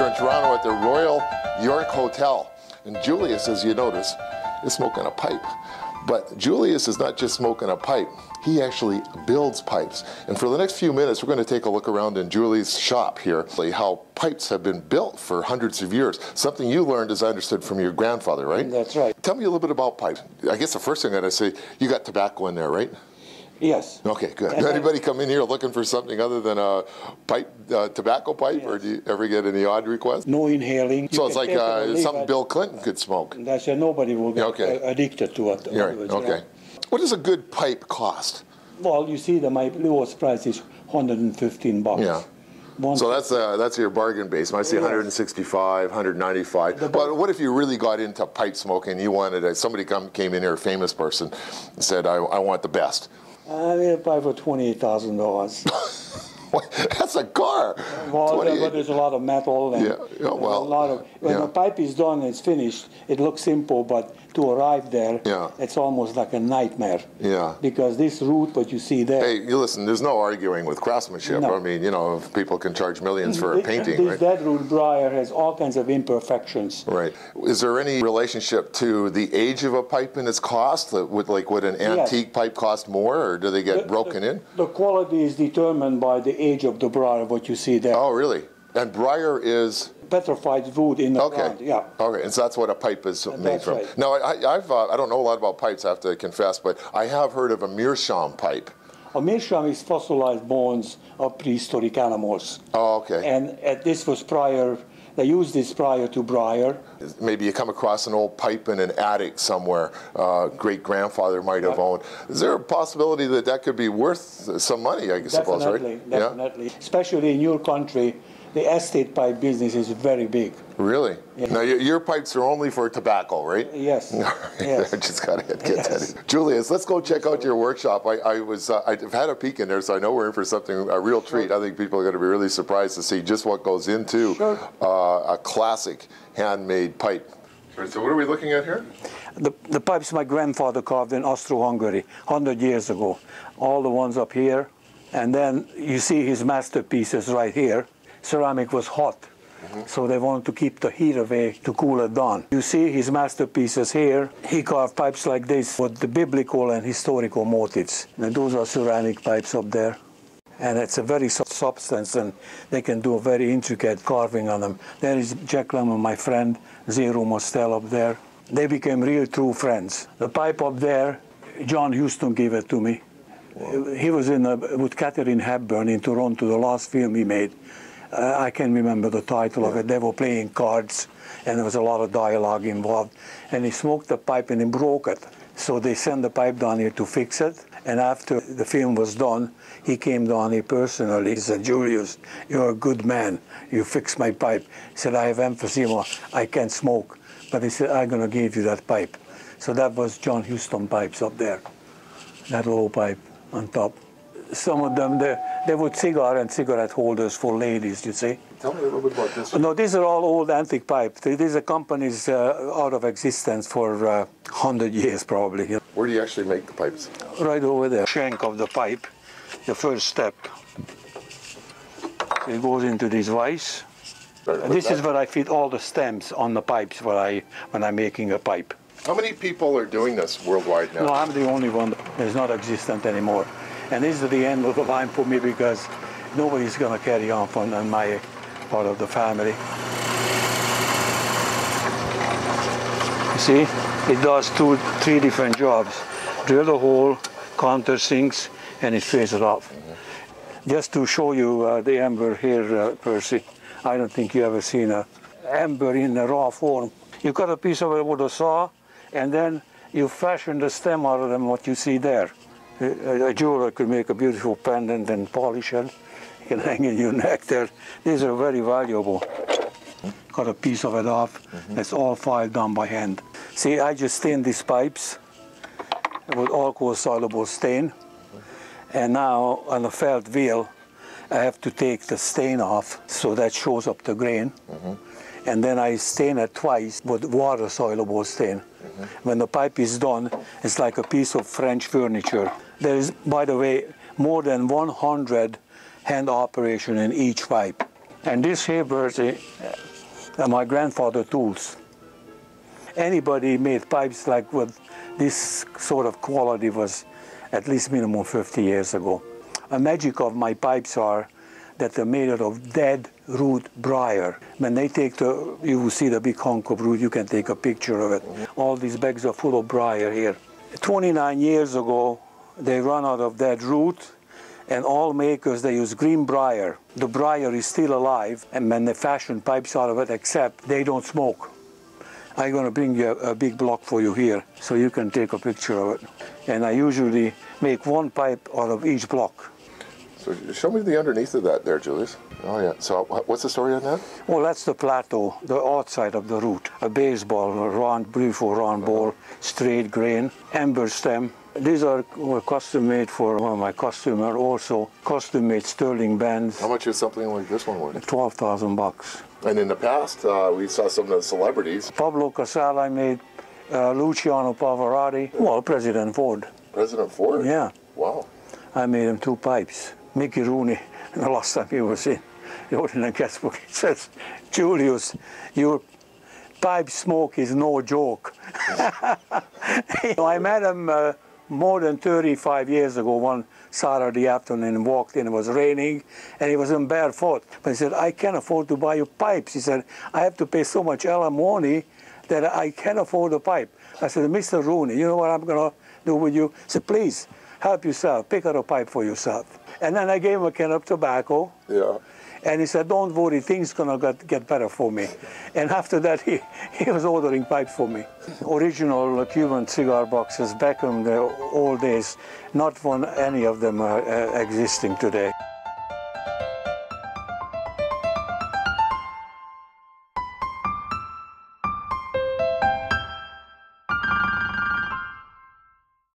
We're in Toronto at the Royal York Hotel. And Julius, as you notice, is smoking a pipe. But Julius is not just smoking a pipe, he actually builds pipes. And for the next few minutes, we're going to take a look around in Julius' shop here, how pipes have been built for hundreds of years. Something you learned, as I understood, from your grandfather, right? That's right. Tell me a little bit about pipes. I guess the first thing I'd say, you got tobacco in there, right? Yes. Okay, good. Does anybody come in here looking for something other than a pipe, tobacco pipe, yes. Or do you ever get any odd requests? No inhaling. So it's like something Bill Clinton could smoke. That's nobody will get addicted to it. Yeah, right. Okay. What does a good pipe cost? Well, you see, my lowest price is $115. Yeah. So that's your bargain base. I see 165, 195. But what if you really got into pipe smoking? You wanted somebody came in here, a famous person, and said, "I want the best." I need a pipe for $28,000. That's a car. Well, but there's a lot of metal and well, a lot of. When the pipe is done and it's finished, it looks simple, but to arrive there, it's almost like a nightmare. Yeah. Because this route, what you see there. Hey, you listen. There's no arguing with craftsmanship. No. I mean, people can charge millions for a painting, right? That route, Briar, has all kinds of imperfections. Right. Is there any relationship to the age of a pipe and its cost? Would an antique pipe cost more, or do they get broken in? The quality is determined by the age of the briar, what you see there. Oh, really? And briar is petrified wood in the ground. Yeah. Okay, and so that's what a pipe is made from. Right. Now, I don't know a lot about pipes, I have to confess, but I have heard of a meerschaum pipe. A meerschaum is fossilized bones of prehistoric animals. Oh, okay. And this was prior. They used this prior to briar. Maybe you come across an old pipe in an attic somewhere, great-grandfather might have owned. Is there a possibility that could be worth some money, I suppose, right? Definitely. Especially in your country, the estate pipe business is very big. Really? Yeah. Now, your pipes are only for tobacco, right? Yes. Yes. I just got to get that. Julius, let's go check out your workshop. I've had a peek in there, so I know we're in for something, a real treat. I think people are going to be really surprised to see just what goes into a classic handmade pipe. Right, so what are we looking at here? The pipes my grandfather carved in Austro-Hungary 100 years ago. All the ones up here. And then you see his masterpieces right here. Ceramic was hot, so they wanted to keep the heat away to cool it down. You see his masterpieces here. He carved pipes like this with the biblical and historical motifs. And those are ceramic pipes up there. And it's a very soft substance, and they can do a very intricate carving on them. There is Jack Lemmon, my friend, Zero Mostel up there. They became real true friends. The pipe up there, John Huston gave it to me. Wow. He was with Katharine Hepburn in Toronto, the last film he made. I can't remember the title of it. They were playing cards, and there was a lot of dialogue involved. And he smoked the pipe and he broke it. So they sent the pipe down here to fix it. And after the film was done, he came down here personally. He said, "Julius, you're a good man. You fixed my pipe." He said, "I have emphysema. I can't smoke." But he said, "I'm going to give you that pipe." So that was John Huston pipes up there, that low pipe on top. Some of them, they were cigar and cigarette holders for ladies, you see. Tell me a little bit about this. No, these are all old antique pipes. These are companies out of existence for 100 years, probably. Where do you actually make the pipes? Right over there. Shank of the pipe, the first step. So it goes into this vise. And this is where I fit all the stems on the pipes when I'm making a pipe. How many people are doing this worldwide now? No, I'm the only one. It's not existent anymore. And this is the end of the line for me, because nobody's going to carry on on my part of the family. You see, it does three different jobs. Drill the hole, countersinks, and it fills it off. Just to show you the amber here, Percy, I don't think you ever seen an amber in a raw form. You cut a piece of it with a saw, and then you fashion the stem out of them, what you see there. A jeweler could make a beautiful pendant and polish it. You can hang it in your neck there. These are very valuable. Cut a piece of it off. It's all filed down by hand. See, I just stained these pipes with alcohol-soluble stain. And now, on a felt wheel, I have to take the stain off, so that shows up the grain. And then I stain it twice with water-soluble stain. When the pipe is done, it's like a piece of French furniture. There is, by the way, more than 100 hand operation in each pipe. And this here, Percy, my grandfather's tools. Anybody made pipes like with this sort of quality was at least minimum 50 years ago. A magic of my pipes are that they're made out of dead root briar. When they take you will see the big hunk of root, you can take a picture of it. All these bags are full of briar here. 29 years ago, they run out of dead root, and all makers, they use green briar. The briar is still alive, and when they fashion pipes out of it, except they don't smoke. I'm going to bring you a big block for you here, so you can take a picture of it. And I usually make one pipe out of each block. So show me the underneath of that there, Julius. Oh yeah, so what's the story on that? Well, that's the plateau, the outside of the root. A baseball, a round, beautiful round ball, straight grain, amber stem. These were custom made for one of my customers, also custom made sterling bands. How much is something like this one worth? $12,000. And in the past, we saw some of the celebrities. Pablo Casal, I made Luciano Pavarotti, well, President Ford. President Ford? Yeah. Wow. I made him 2 pipes. Mickey Rooney, the last time he was in, he wrote in a guest book, he says, Julius, your pipe smoke is no joke. I met him more than 35 years ago, one Saturday afternoon, and walked in, it was raining, and he was in barefoot. But he said, I can't afford to buy you pipes. He said, I have to pay so much alimony that I can't afford a pipe. I said, Mr. Rooney, you know what I'm going to do with you? He said, please, help yourself, pick out a pipe for yourself. And then I gave him a can of tobacco. Yeah. And he said, don't worry, things gonna get better for me. And after that, he was ordering pipes for me. Original Cuban cigar boxes back in the old days, not one any of them are existing today.